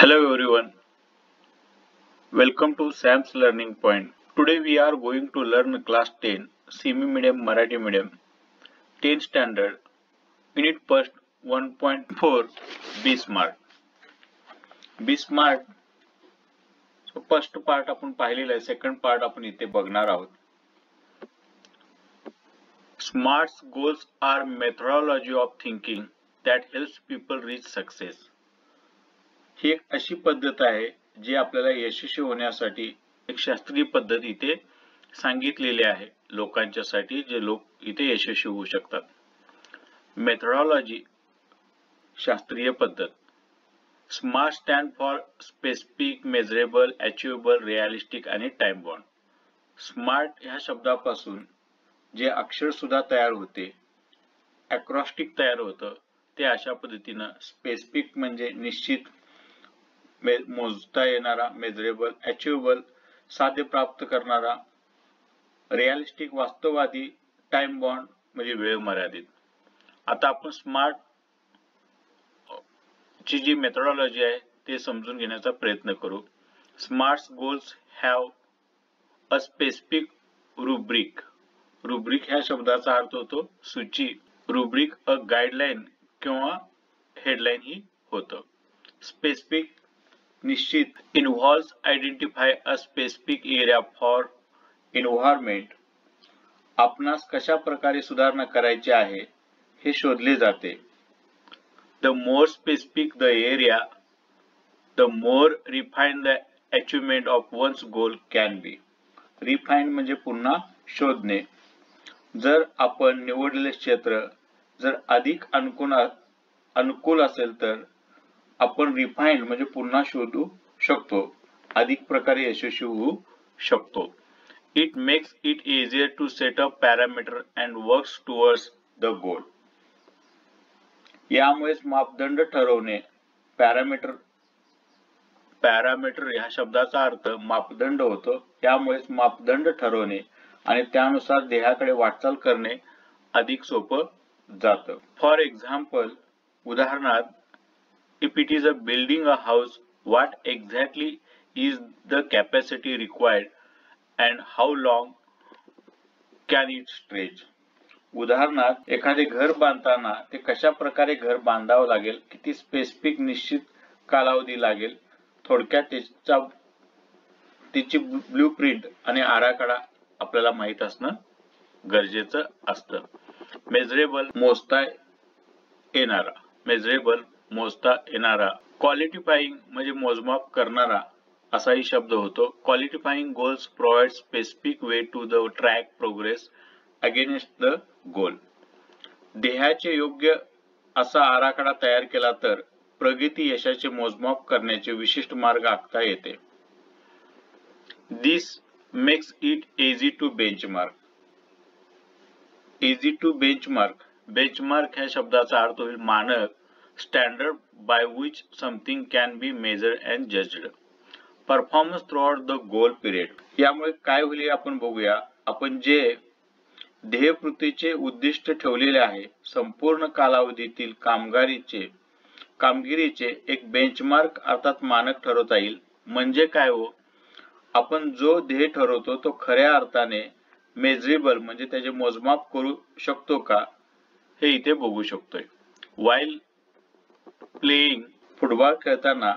Hello everyone, welcome to Sam's Learning Point. Today we are going to learn class 10 semi-medium Marathi medium 10 standard unit first 1.4 Be Smart. Be Smart so first part आपण पाहिलेला आहे, second part आपण इथे बघणार आहोत. Smart goals are methodology of thinking that helps people reach success. ही एक अशी पद्धत आहे जी आपल्याला यशस्वी होण्यासाठी एक शास्त्रीय पद्धत इथे सांगितलेली आहे लोकांच्यासाठी, जे लोक इथे यशस्वी होऊ शकतात. मेथडॉलॉजी शास्त्रीय पद्धत. Smart stand for specific, measurable, achievable, realistic आणि टाइम बाउंड. स्मार्ट ह्या शब्दापासून जे अक्षर सुद्धा तयार होते, अक्रॉस्टिक तयार होतं, ते अशा पद्धतीनं स्पेसिफिक म्हणजे निश्चित, मोजता येणारा, मेजरेबल, अचिव्हेबल साध्य प्राप्त करणारा, रिअलिस्टिक वास्तववादी, टाइम बाउंड म्हणजे वेळ मर्यादित. आता आपण स्मार्ट ची जी मेथडॉलॉजी आहे ते समजून घेण्याचा प्रयत्न करू. Smart goals have a specific rubric. Rubric ह्या शब्दाचा अर्थ होतो सूची. रुब्रिक अ गाइडलाइन किंवा हेडलाइन ही होतं. स्पेसिफिक निश्चित. Involves identify a specific area for environment. आपणास कशा प्रकारे सुधारणा करायची आहे हे शोधले जाते. The more specific the area, the more refined the achievement of one's goal can be. Refined म्हणजे पुन्हा शोधणे. जर आपण निवडलेले क्षेत्र जर अधिक अनुकूल असेल तर आपण रिफाइंड म्हणजे पुन्हा शोधू शकतो, अधिक प्रकारे यशस्वी होऊ शकतो. It makes it easier to set up parameter and works towards the goal. यामुळेच मापदंड ठरवणे. पॅरामीटर ह्या शब्दाचा अर्थ मापदंड होतो. यामुळेच मापदंड ठरवणे आणि त्यानुसार ध्येयाकडे वाटचाल करणे अधिक सोपं जातं. फॉर एक्झाम्पल, उदाहरणार्थ, if it is a building a house, what exactly is the capacity required and how long can it stretch? उदाहरणार्थ, एखादे घर बांधताना ते कशा प्रकारे घर बांधावं लागेल, किती स्पेसिफिक निश्चित कालावधी लागेल, थोडक्यात त्याची ब्लूप्रिंट आणि आराखडा आपल्याला माहित असणं गरजेचं असतं. मेजरेबल मोजता येणारा. मेजरेबल मोजता येणारा. क्वालिफाइंग म्हणजे मोजमाप करणारा असाही शब्द होतो. Qualifying goals provide specific way to the track progress against the goal. ध्येयाचे योग्य असा आराखडा तयार केला तर प्रगती यशाचे मोजमाप करण्याचे विशिष्ट मार्ग आखता येते. This makes it easy to benchmark. Easy to benchmark. Benchmark ह्या शब्दाचा अर्थ होईल मानक, standard by which something can be measured and judged. Performance throughout the goal period. यामुळे काय होईल आपण बघूया. आपण जे ध्येयपूर्तीचे उद्दिष्ट ठेवलेले आहे, संपूर्ण कालावधीतील कामगिरीचे एक बेंचमार्क अर्थात मानक ठरवता येईल. म्हणजे काय हो, आपण जो ध्येय ठरवतो तो खऱ्या अर्थाने मेजरेबल म्हणजे त्याचे मोजमाप करू शकतो का हे इथे बघू शकतोय. While playing. फुटबॉल खेळताना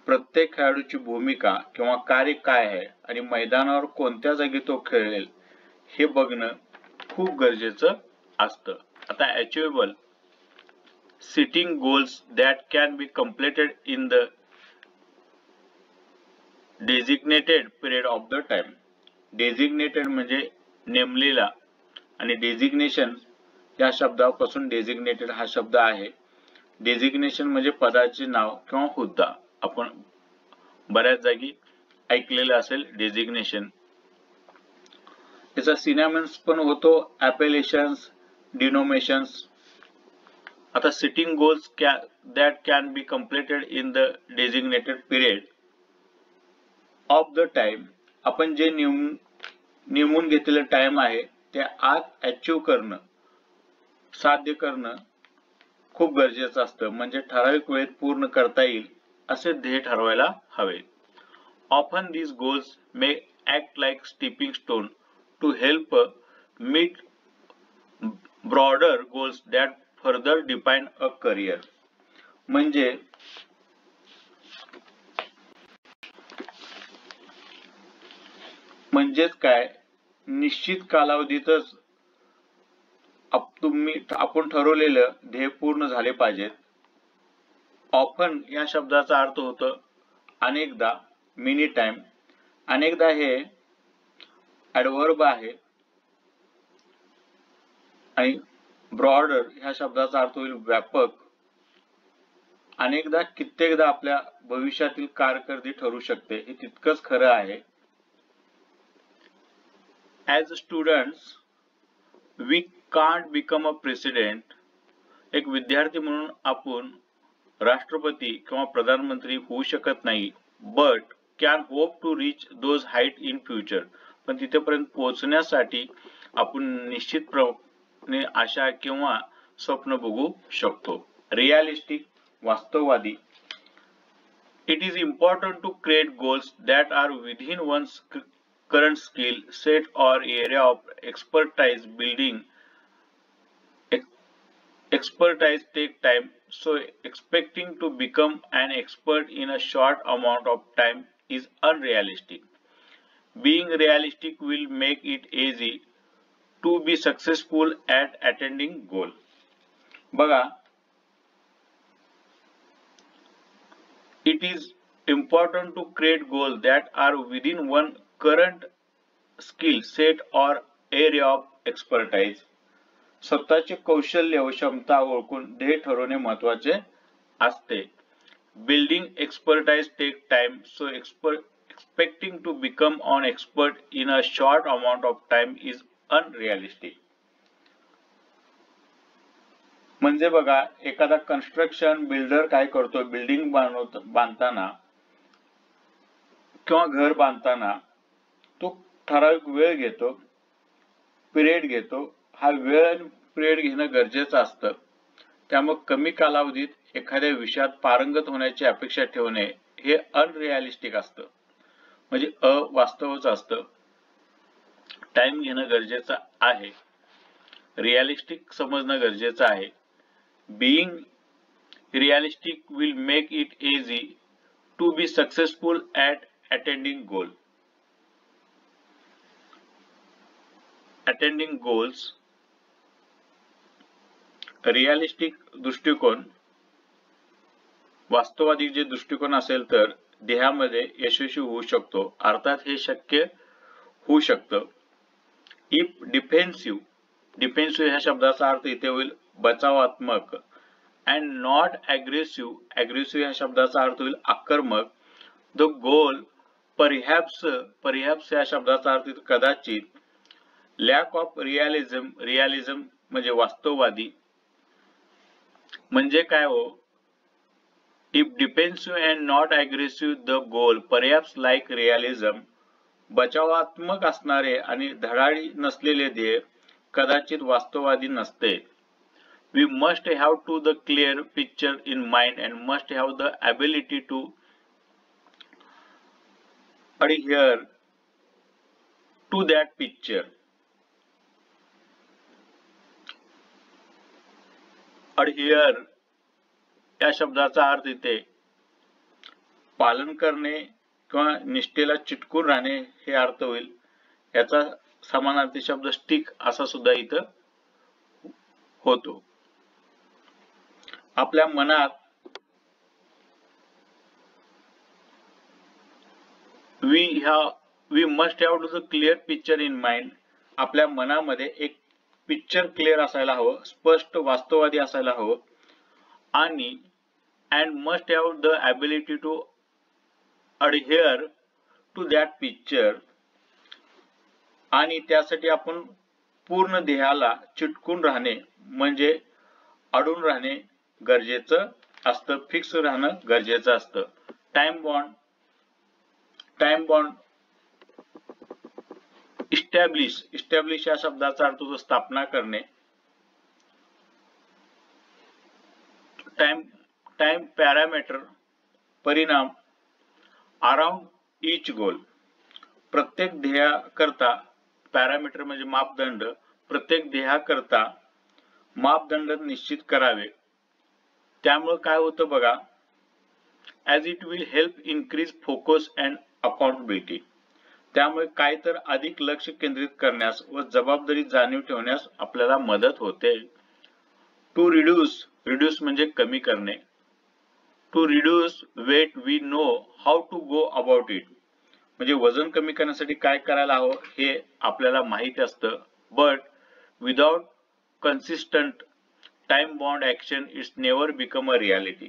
प्रत्येक खेळाडूची भूमिका किंवा कार्य काय आहे आणि मैदानावर कोणत्या जागी तो खेळेल हे बघणं खूप गरजेचं असतं. आता achievable. Setting goals that can be completed in the designated period of the time. Designated म्हणजे नेमलेला आणि डेझिग्नेशन या शब्दापासून डेझिग्नेटेड हा शब्द आहे. डेझिग्नेशन म्हणजे पदाचे नाव किंवा हुद्दा. आपण बऱ्याच जागी ऐकलेलं असेल डेझिग्नेशन. याचा सिनोनिम्स पण होतो ॲपेलेशन्स, डिनोमिनेशन्स. आता setting goals that can be completed in the designated period of the time. आपण जे नेमून घेतलेलं टाइम आहे ते आत अचीव करणं, साध्य करणं खूप गरजेचं असतं. म्हणजे ठराविक वेळेत पूर्ण करता येईल असे ध्येय ठरवायला हवे. Often these goals may act like stepping stone to help meet broader goals that further define a career. म्हणजेच काय, निश्चित कालावधीतच आपण ठरवलेलं ध्येय पूर्ण झाले पाहिजेत. ऑफन या शब्दाचा अर्थ होतो अनेकदा, मेनी टाइम. अनेकदा हे ऍडव्हर्ब आहे आणि ब्रॉडर ह्या शब्दाचा अर्थ होईल व्यापक. अनेकदा कित्येकदा आपल्या भविष्यातील कारकिर्दी ठरू शकते, हे तितकंच खरं आहे. As students we can't become a president. एक विद्यार्थी म्हणून आपण राष्ट्रपती किंवा प्रधानमंत्री होऊ शकत नाही, but can hope to reach those height in future. पण तिथेपर्यंत पोहोचण्यासाठी आपण निश्चितपणे आशा किंवा स्वप्न बघू शकतो. रिअलिस्टिक, वास्तववादी. It is important to create goals that are within one's current skill set or area of expertise. Building expertise take time, so expecting to become an expert in a short amount of time is unrealistic. Being realistic will make it easy to be successful at attaining goal. बघा, it is important to create goals that are within one current skill set or area of expertise. स्वतःचे कौशल्य व क्षमता ओळखून ध्येय ठरवणे महत्वाचे असते. Building expertise take time, so expecting to become an expert in a short amount of time is unrealistic. म्हणजे बघा, एखादा कन्स्ट्रक्शन बिल्डर काय करतो, बिल्डिंग बांधताना किंवा घर बांधताना तो ठराविक वेळ घेतो, पिरियड घेतो. हा वेळ पिरियड घेणं गरजेचं असतं. त्यामुळे कमी कालावधीत एखाद्या विषयात पारंगत होण्याची अपेक्षा ठेवणे हे अनरिअलिस्टिक असतं, म्हणजे अवास्तवच असतं. टाइम घेणं गरजेचं आहे, रिअलिस्टिक समजणं गरजेचं आहे. Being realistic will make it easy to be successful at attending goal. Attending goals. Realistic दृष्टिकोन, वास्तववादी जे दृष्टिकोन असेल तर ध्येयामध्ये यशस्वी होऊ शकतो. अर्थात हे शक्य होऊ शकतं. इफ डिफेन्सिव्ह, डिफेन्सिव्ह ह्या शब्दाचा अर्थ इथे होईल बचावात्मक. अँड नॉट अग्रेसिव्ह, अग्रेसिव्ह ह्या शब्दाचा अर्थ होईल आक्रमक. द गोल परहॅप्स, परहॅप्स या शब्दाचा अर्थ कदाचित. लॅक ऑफ रिअलिझम, रिअलिझम म्हणजे वास्तववादी. म्हणजे काय हो, if defensive and not aggressive the goal perhaps like realism. बचावात्मक असणारे आणि धडाडी नसलेले ध्येय कदाचित वास्तववादी नसते. We must have to the clear picture in mind and must have the ability to adhere to that picture. adhere या शब्दाचा अर्थ इथे पालन करणे किंवा निष्ठेला चिटकून राहणे हे अर्थ होईल. याचा समानार्थी शब्द स्टिक असा सुद्धा इथं होतो. आपल्या मनात we must have to the clear picture in mind. आपल्या मनामध्ये एक पिक्चर क्लिअर असायला हवं, स्पष्ट वास्तववादी असायला हवं. आणि and must have the ability to adhere to that picture. आणि त्यासाठी आपण पूर्ण ध्येयाला चिटकून राहणे म्हणजे अडून राहणे गरजेचं असतं, फिक्स राहणं गरजेचं असतं. Time bound, time bound. Establish, establish या शब्दाचा अर्थ होतो स्थापना करणे. टाइम, टाइम पॅरामीटर परिणाम अराउंड ईच गोल, प्रत्येक ध्येयाकरता पॅरामीटर म्हणजे मापदंड, प्रत्येक ध्येयाकरता मापदंड निश्चित करावे. त्यामुळे काय होतं बघा, as it will help increase focus and accountability, त्यामुळे काय तर अधिक लक्ष केंद्रित करण्यास व जबाबदारी जाणीव ठेवण्यास आपल्याला मदत होते. टू रिड्यूस म्हणजे कमी करणे. To reduce weight we know how to go about it, म्हणजे वजन कमी करण्यासाठी काय करायला हवं हे आपल्याला माहिती असतं. But without consistent time bound action it's never become a reality,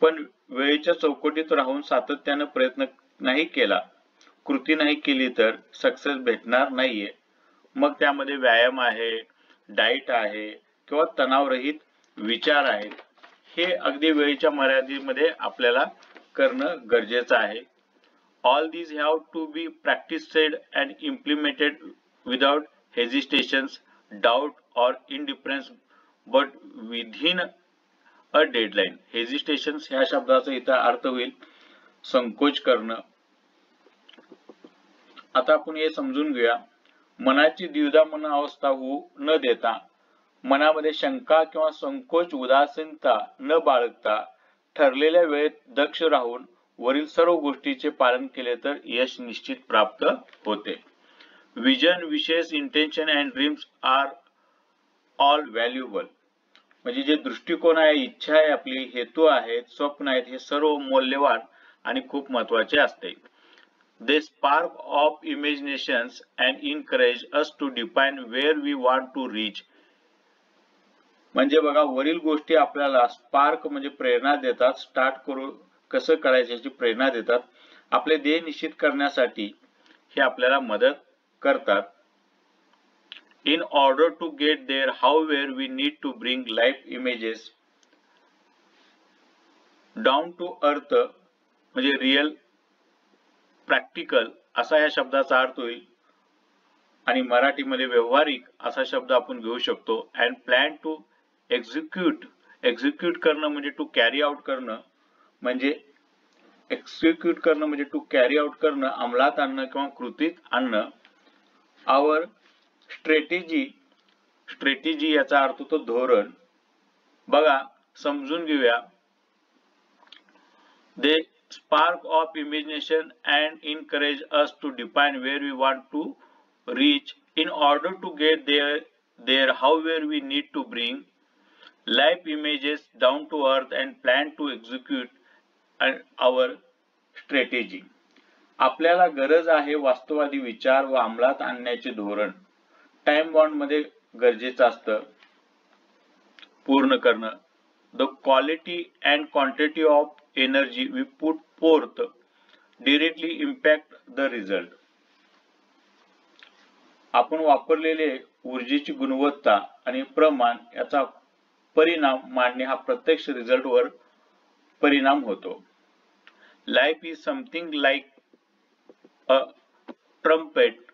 पण वेळेच्या चौकटीत राहून सातत्याने प्रयत्न नाही केला, कृती नाही केली तर सक्सेस भेटणार नाहीये. मग त्यामध्ये व्यायाम आहे, डाएट आहे किंवा तणावरहित विचार आहेत, हे अगदी वेळेच्या मर्यादेमध्ये आपल्याला करणं गरजेचं आहे. All these have to be practised and implemented without hesitations, doubt और indifference, but within a deadline. Hesitations ह्या शब्दाचा इथं अर्थ होईल संकोच करणं. आता आपण हे समजून घेऊया. मनाची द्विधामन अवस्था होऊ न देता, मनामध्ये शंका किंवा संकोच, उदासीनता न बाळगता ठरलेल्या वेळेत दक्ष राहून वरील सर्व गोष्टीचे पालन केले तर यश निश्चित प्राप्त होते. विजन, विशेष, intention and dreams are all valuable, म्हणजे जे दृष्टिकोन आहे, इच्छा आहे, आपली हेतू आहेत, स्वप्न आहेत, हे सर्व मौल्यवान आणि खूप महत्वाचे असते. They spark of imaginations and encourage us to define where we want to reach. म्हणजे बघा, वरील गोष्टी आपल्याला स्पार्क म्हणजे प्रेरणा देतात, स्टार्ट करू कसं करायचं याची प्रेरणा देतात, आपले ध्येय निश्चित करण्यासाठी हे आपल्याला मदत करतात. In order to get there, however, we need to bring life images down to earth, म्हणजे रियल, प्रॅक्टिकल असा या शब्दाचा अर्थ होईल आणि मराठीमध्ये व्यवहारिक असा शब्द आपण घेऊ शकतो. अँड प्लॅन टू एक्झिक्यूट करणं म्हणजे टू कॅरी आउट करणं, म्हणजे एक्झिक्यूट करणं म्हणजे टू कॅरी आउट करणं, अंमलात आणणं किंवा कृतीत आणणं. आवर स्ट्रॅटेजी याचा अर्थ होतो धोरण. बघा समजून घेऊया. दे spark of imagination and encourage us to define where we want to reach. In order to get there, however, we need to bring life images down to earth and plan to execute our strategy. आपल्याला गरज आहे वास्तववादी विचार व अंमलात आणण्याचे धोरण. Time bound मध्ये गरजेचं असतं पूर्ण करणं. The quality and quantity of energy we put forth directly impact the result. आपण वापरलेले ऊर्जेची गुणवत्ता आणि प्रमाण याचा परिणाम मांडणे हा प्रत्यक्ष रिझल्ट वर परिणाम होतो. Life is something like a trumpet.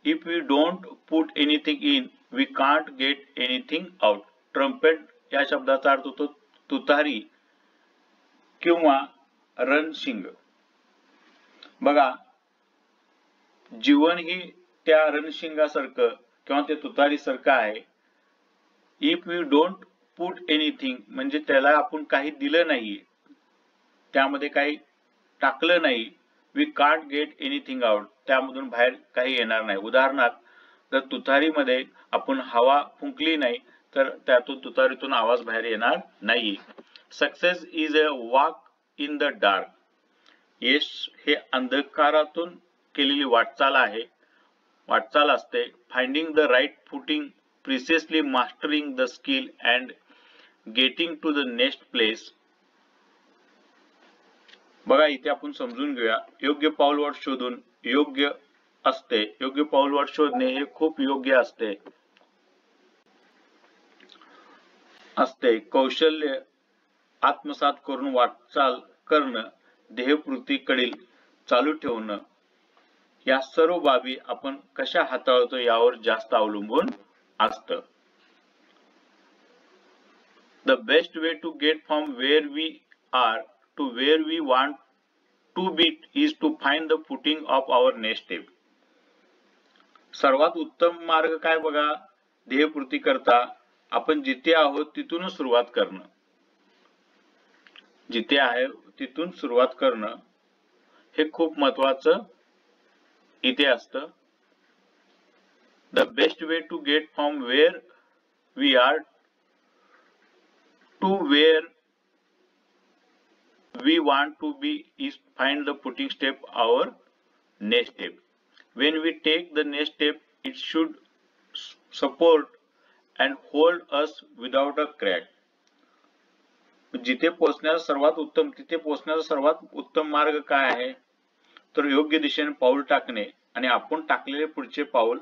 If we don't put anything in, we can't get anything out. Trumpet या शब्दाचा अर्थ होतो तुतारी किंवा रणशिंग. बघा, जीवन ही त्या रणशिंगासारखं किंवा ते तुतारीसारखं आहे. If you don't put anything म्हणजे त्याला आपण काही दिलं नाही, त्यामध्ये काही टाकलं नाही. We can't get anything out, त्यामधून बाहेर काही येणार नाही. उदाहरणार्थ, जर तुतारीमध्ये आपण हवा फुंकली नाही तर त्यातून तुतारीतून आवाज बाहेर येणार नाही. Success is a walk in the dark. यश हे अंधकारातून केलेली वाटचाल असते. Finding the right footing, precisely mastering the skill and getting to the next place. बघा, इथे आपण समजून घेऊया. योग्य पाऊलवाट शोधून योग्य असते. योग्य पाऊलवाट शोधणे हे खूप योग्य असते. कौशल्य आत्मसात करून वाटचाल करणं, ध्येयपूर्तीकडील चालू ठेवणं, या सर्व बाबी आपण कशा हाताळतो यावर जास्त अवलंबून असतं. The best way to get from where we are to where we want to be is to find the footing of our next step. सर्वात उत्तम मार्ग काय बघा, ध्येयपूर्ती करता आपण जिथे आहोत तिथूनच सुरुवात करणं. जिथे आहे तिथून सुरुवात करणं हे खूप महत्वाचं इथे असतं. The best way to get from where we are to where we want to be is find the footing step our next step. When we take the next step, it should support and hold us without a crack. जिथे पोहोचण्याचा सर्वात उत्तम तिथे पोहोचण्याचा सर्वात उत्तम मार्ग काय आहे, तर योग्य दिशेने पाऊल टाकणे आणि आपण टाकलेले पुढचे पाऊल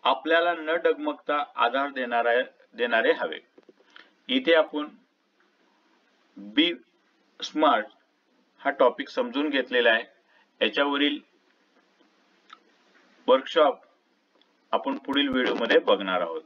आपल्याला न डगमगता आधार देणारे हवे. इथे आपण बी स्मार्ट हा टॉपिक समजून घेतलेला आहे. याच्यावरील वर्कशॉप आपण पुढील व्हिडिओमध्ये बघणार आहोत.